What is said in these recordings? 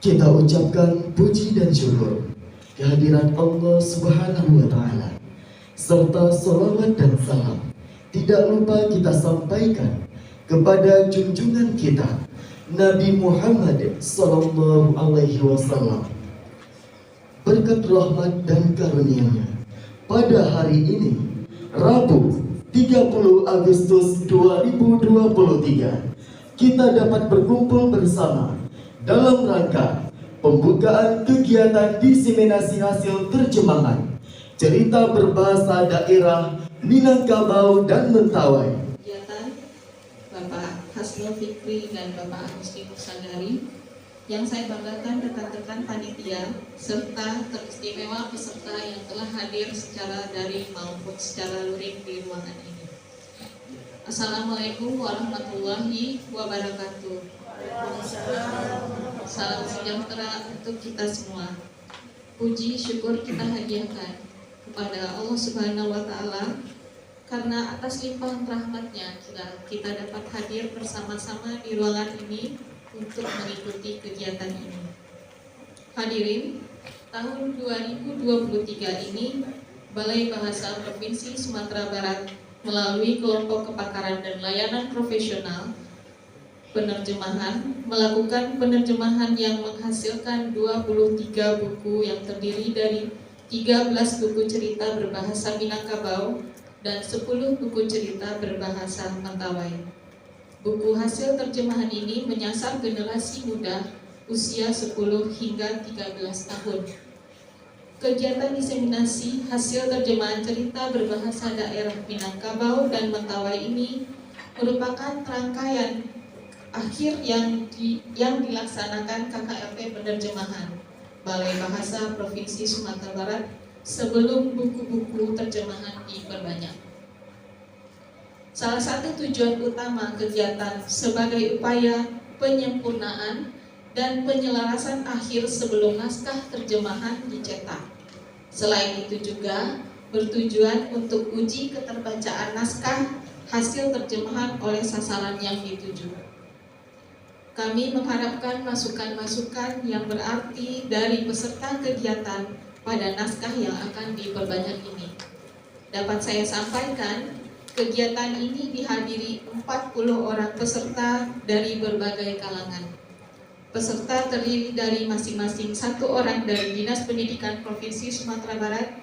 Kita ucapkan puji dan syukur kehadiran Allah Subhanahu wa Ta'ala, serta salawat dan salam tidak lupa kita sampaikan kepada junjungan kita Nabi Muhammad Sallallahu Alaihi Wasallam. Berkat rahmat dan karunia-Nya, pada hari ini Rabu 30 Agustus 2023 kita dapat berkumpul bersama dalam rangka pembukaan kegiatan diseminasi hasil terjemahan cerita berbahasa daerah Minangkabau dan Mentawai. Kegiatan Bapak Hasnul Fikri dan Bapak Agustinus Sagari, yang saya banggakan rekan-rekan panitia serta teristimewa peserta yang telah hadir secara daring maupun secara luring di ruangan ini. Assalamualaikum warahmatullahi wabarakatuh. Salam sejahtera untuk kita semua. Puji syukur kita hadiahkan kepada Allah Subhanahu wa Ta'ala, karena atas limpahan rahmatnya kita dapat hadir bersama-sama di ruangan ini untuk mengikuti kegiatan ini. Hadirin, tahun 2023 ini Balai Bahasa Provinsi Sumatera Barat melalui kelompok kepakaran dan layanan profesional penerjemahan melakukan penerjemahan yang menghasilkan 23 buku yang terdiri dari 13 buku cerita berbahasa Minangkabau dan 10 buku cerita berbahasa Mentawai. Buku hasil terjemahan ini menyasar generasi muda usia 10 hingga 13 tahun. Kegiatan diseminasi hasil terjemahan cerita berbahasa daerah Minangkabau dan Mentawai ini merupakan rangkaian akhir yang dilaksanakan KKLP penerjemahan Balai Bahasa Provinsi Sumatera Barat sebelum buku-buku terjemahan diperbanyak. Salah satu tujuan utama kegiatan sebagai upaya penyempurnaan dan penyelarasan akhir sebelum naskah terjemahan dicetak. Selain itu juga bertujuan untuk uji keterbacaan naskah hasil terjemahan oleh sasaran yang dituju. Kami mengharapkan masukan-masukan yang berarti dari peserta kegiatan pada naskah yang akan diperbanyak ini. Dapat saya sampaikan, kegiatan ini dihadiri 40 orang peserta dari berbagai kalangan. Peserta terdiri dari masing-masing 1 orang dari Dinas Pendidikan Provinsi Sumatera Barat,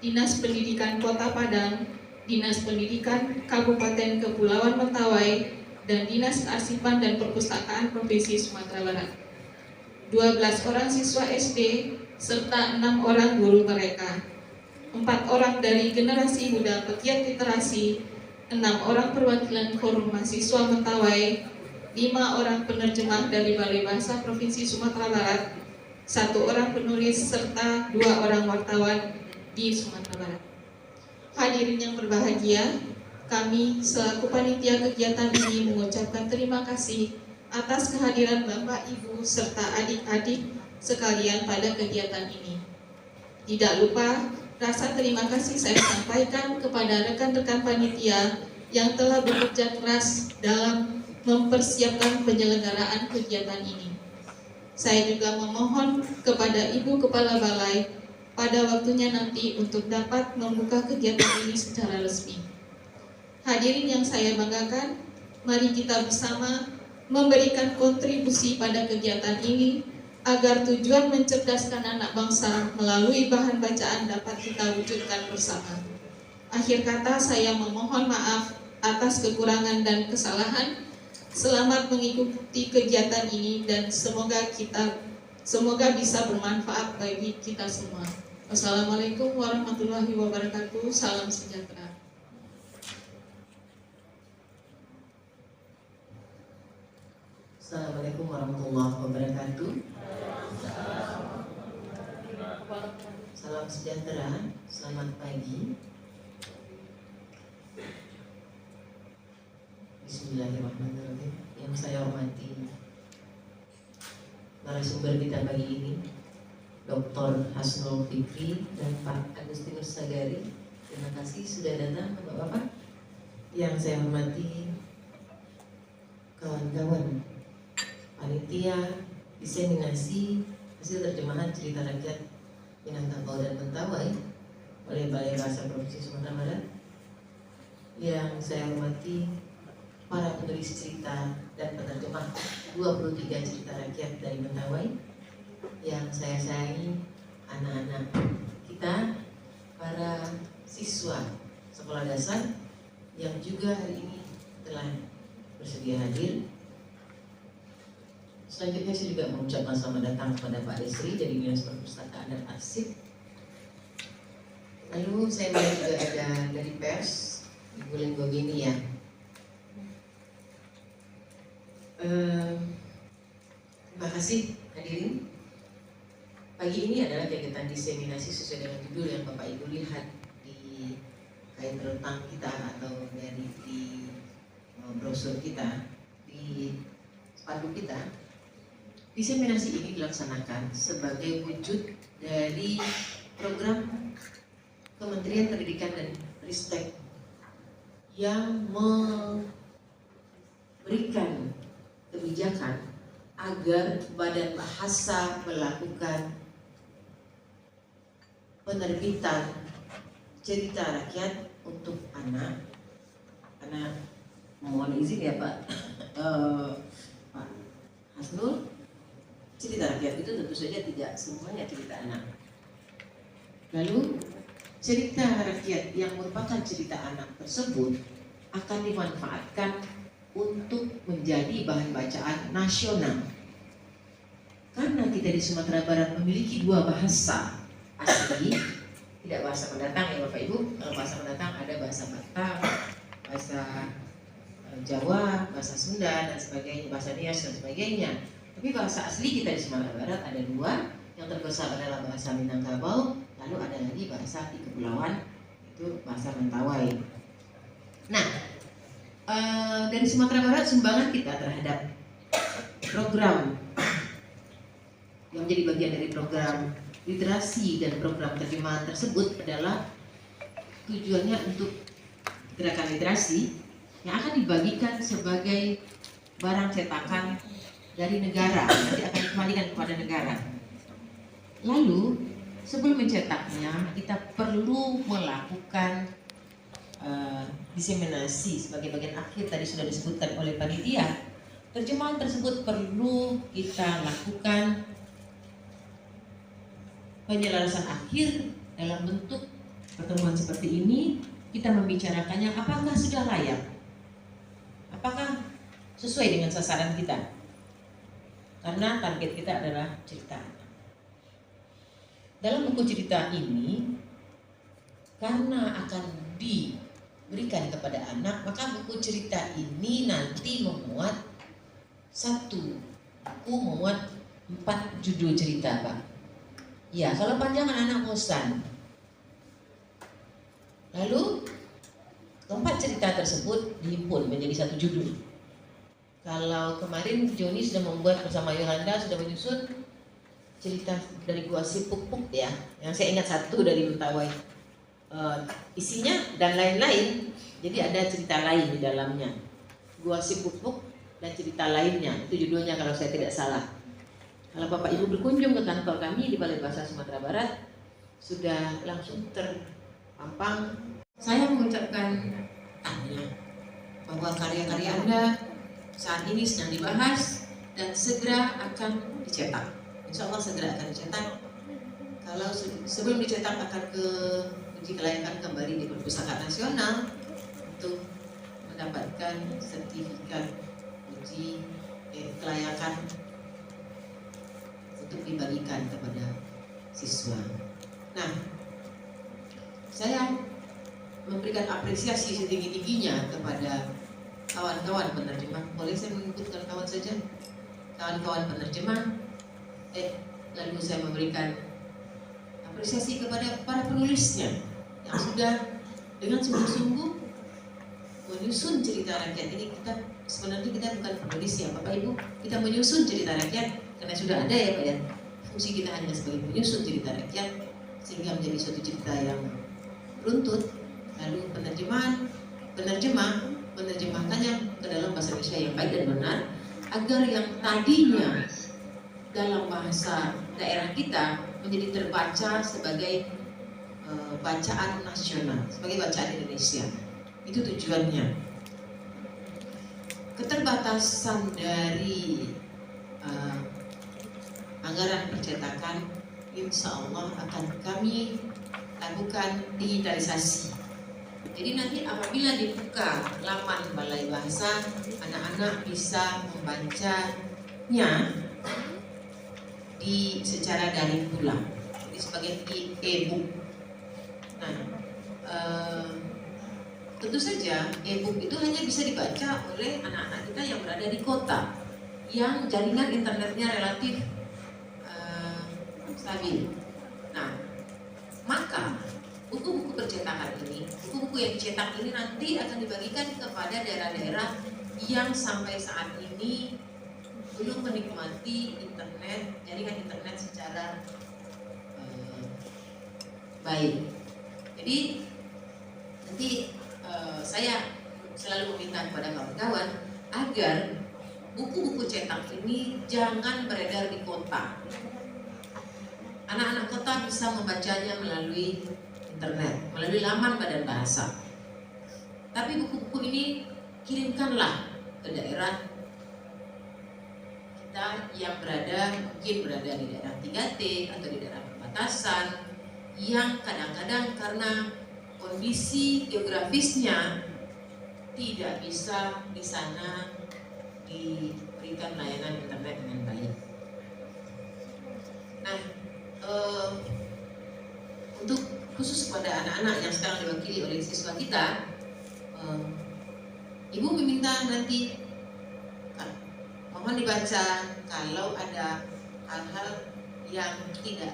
Dinas Pendidikan Kota Padang, Dinas Pendidikan Kabupaten Kepulauan Mentawai, dan Dinas Kearsipan dan Perpustakaan Provinsi Sumatera Barat. 12 orang siswa SD serta 6 orang guru mereka. 4 orang dari generasi muda pegiat literasi, 6 orang perwakilan forum mahasiswa Mentawai, 5 orang penerjemah dari Balai Bahasa Provinsi Sumatera Barat, 1 orang penulis serta 2 orang wartawan di Sumatera Barat. Hadirin yang berbahagia, kami selaku panitia kegiatan ini mengucapkan terima kasih atas kehadiran Bapak, Ibu, serta adik-adik sekalian pada kegiatan ini. Tidak lupa, rasa terima kasih saya sampaikan kepada rekan-rekan panitia yang telah bekerja keras dalam mempersiapkan penyelenggaraan kegiatan ini. Saya juga memohon kepada Ibu Kepala Balai pada waktunya nanti untuk dapat membuka kegiatan ini secara resmi. Hadirin yang saya banggakan, mari kita bersama memberikan kontribusi pada kegiatan ini agar tujuan mencerdaskan anak bangsa melalui bahan bacaan dapat kita wujudkan bersama. Akhir kata, saya memohon maaf atas kekurangan dan kesalahan. Selamat mengikuti kegiatan ini dan semoga bisa bermanfaat bagi kita semua. Wassalamualaikum warahmatullahi wabarakatuh. Salam sejahtera. Assalamualaikum warahmatullahi wabarakatuh. Salam sejahtera, selamat pagi. Bismillahirrahmanirrahim. Yang saya hormati narasumber kita pagi ini, Dr. Hasnul Fikri dan Pak Agustinus Sagari. Terima kasih sudah datang Bapak-Bapak. Yang saya hormati kawan-kawan panitia diseminasi hasil terjemahan cerita rakyat Minangkabau dan Mentawai oleh Balai Bahasa Provinsi Sumatera Barat. Yang saya hormati para penulis cerita dan penerjemah 23 cerita rakyat dari Mentawai. Yang saya sayangi anak-anak kita, para siswa sekolah dasar yang juga hari ini telah bersedia hadir. Selanjutnya saya juga mengucapkan selamat datang kepada Pak Desri dari Dinas Perpustakaan dan Arsip. Lalu saya melihat juga ada dari pers, Ibu Lenggo gini ya. Terima kasih hadirin. Pagi ini adalah kegiatan diseminasi sesuai dengan judul yang Bapak Ibu lihat di kain terentang kita atau dari di brosur kita, di spanduk kita. Diseminasi ini dilaksanakan sebagai wujud dari program Kementerian Pendidikan dan Ristek yang memberikan kebijakan agar Badan Bahasa melakukan penerbitan cerita rakyat untuk anak. Mohon izin ya Pak Hasnul, cerita rakyat itu tentu saja tidak semuanya cerita anak. Lalu cerita rakyat yang merupakan cerita anak tersebut akan dimanfaatkan untuk menjadi bahan bacaan nasional. Karena kita di Sumatera Barat memiliki dua bahasa asli, tidak bahasa pendatang ya Bapak Ibu. Kalau bahasa pendatang ada bahasa Batak, bahasa Jawa, bahasa Sunda dan sebagainya, bahasa Nias dan sebagainya. Tapi bahasa asli kita di Sumatera Barat ada dua. Yang terbesar adalah bahasa Minangkabau, lalu ada lagi bahasa di kepulauan, itu bahasa Mentawai. Nah, dari Sumatera Barat sumbangan kita terhadap program yang menjadi bagian dari program literasi dan program terjemahan tersebut adalah tujuannya untuk gerakan literasi yang akan dibagikan sebagai barang cetakan dari negara, nanti akan dikembalikan kepada negara. Lalu sebelum mencetaknya kita perlu melakukan diseminasi sebagai bagian akhir, tadi sudah disebutkan oleh panitia. Terjemahan tersebut perlu kita lakukan penyelarasan akhir dalam bentuk pertemuan seperti ini. Kita membicarakannya apakah sudah layak, apakah sesuai dengan sasaran kita, karena target kita adalah cerita. Dalam buku cerita ini, karena akan diberikan kepada anak, maka buku cerita ini nanti memuat memuat 4 judul cerita, Pak. Ya, kalau panjangan anak bosan. Lalu keempat cerita tersebut dihimpun menjadi 1 judul. Kalau kemarin Joni sudah membuat bersama Yolanda, sudah menyusun cerita dari Gua Sipuk-Puk ya, yang saya ingat 1 dari Mentawai. Isinya dan lain-lain, jadi ada cerita lain di dalamnya. Gua Sipuk-Puk dan cerita lainnya, itu judulnya kalau saya tidak salah. Kalau Bapak Ibu berkunjung ke kantor kami di Balai Bahasa Sumatera Barat, sudah langsung terpampang. Saya mengucapkan bahwa karya-karya Anda saat ini sedang dibahas dan segera akan dicetak. Insya Allah segera akan dicetak. Kalau sebelum dicetak akan ke uji kelayakan kembali di Perpustakaan Nasional untuk mendapatkan sertifikat uji kelayakan untuk dibagikan kepada siswa. Nah, saya memberikan apresiasi setinggi-tingginya kepada kawan-kawan penerjemah. Boleh saya menyebutkan kawan saja? Kawan-kawan penerjemah. Lalu saya memberikan apresiasi kepada para penulisnya yang sudah dengan sungguh-sungguh menyusun cerita rakyat ini. Sebenarnya kita bukan penulis ya Bapak Ibu, kita menyusun cerita rakyat karena sudah ada ya Pak ya. Fungsi kita hanya sebagai penyusun cerita rakyat sehingga menjadi suatu cerita yang runtut. Lalu menerjemahkannya ke dalam bahasa Indonesia yang baik dan benar, agar yang tadinya dalam bahasa daerah kita menjadi terbaca sebagai bacaan nasional, sebagai bacaan Indonesia. Itu tujuannya. Keterbatasan dari anggaran percetakan, insya Allah akan kami lakukan digitalisasi. Jadi nanti apabila dibuka laman Balai Bahasa, anak-anak bisa membacanya secara daring pula, jadi sebagai e-book. Nah, tentu saja e-book itu hanya bisa dibaca oleh anak-anak kita yang berada di kota, yang jaringan internetnya relatif stabil. Nah, maka buku-buku percetakan ini, buku-buku yang dicetak ini nanti akan dibagikan kepada daerah-daerah yang sampai saat ini belum menikmati internet, jaringan internet secara baik. Jadi nanti saya selalu meminta kepada kawan-kawan agar buku-buku cetak ini jangan beredar di kota. Anak-anak kota bisa membacanya melalui internet, melalui laman Badan Bahasa. Tapi buku-buku ini kirimkanlah ke daerah kita yang mungkin berada di daerah 3T atau di daerah perbatasan, yang kadang-kadang karena kondisi geografisnya tidak bisa di sana diberikan layanan internet dengan baik. Nah, untuk khusus pada anak-anak yang sekarang diwakili oleh siswa kita, Ibu meminta nanti mohon dibaca kalau ada hal-hal yang tidak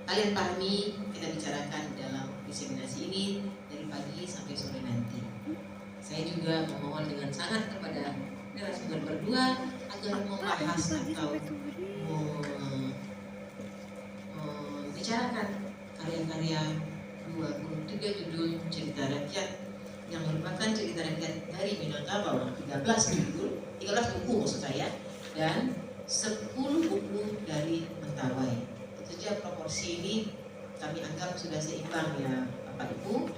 kalian pahami, kita bicarakan dalam diseminasi ini dari pagi sampai sore nanti. Saya juga memohon dengan sangat kepada narasumber berdua agar membahas atau membicarakan karya-karya 23 judul cerita rakyat yang merupakan cerita rakyat dari Minangkabau, 13 buku maksud saya, dan 10 buku dari Mentawai. Tentu saja proporsi ini kami anggap sudah seimbang ya Bapak Ibu,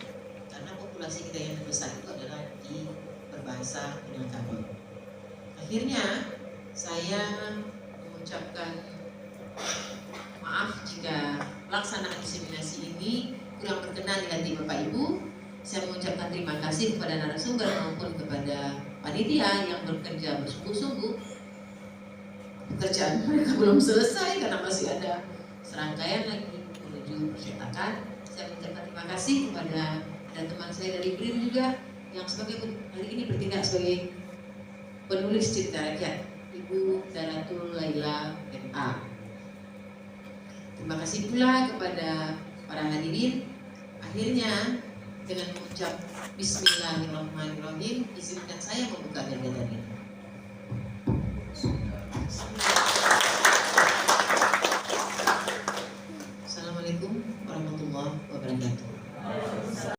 karena populasi kita yang terbesar itu adalah di berbahasa Minangkabau. Akhirnya saya mengucapkan maaf jika pelaksanaan diseminasi ini kurang berkenan di hati Bapak Ibu. Saya mengucapkan terima kasih kepada narasumber maupun kepada panitia yang bekerja bersungguh-sungguh. Pekerjaan mereka belum selesai karena masih ada serangkaian lagi menuju percetakan. Saya mengucapkan terima kasih kepada teman saya dari BRIN juga yang sebagai hari ini bertindak sebagai penulis cerita rakyat, Ibu Daratul Laila MA. Terima kasih pula kepada para hadirin. Akhirnya dengan mengucap Bismillahirrahmanirrahim, izinkan saya membuka kegiatan ini. Assalamualaikum warahmatullahi wabarakatuh.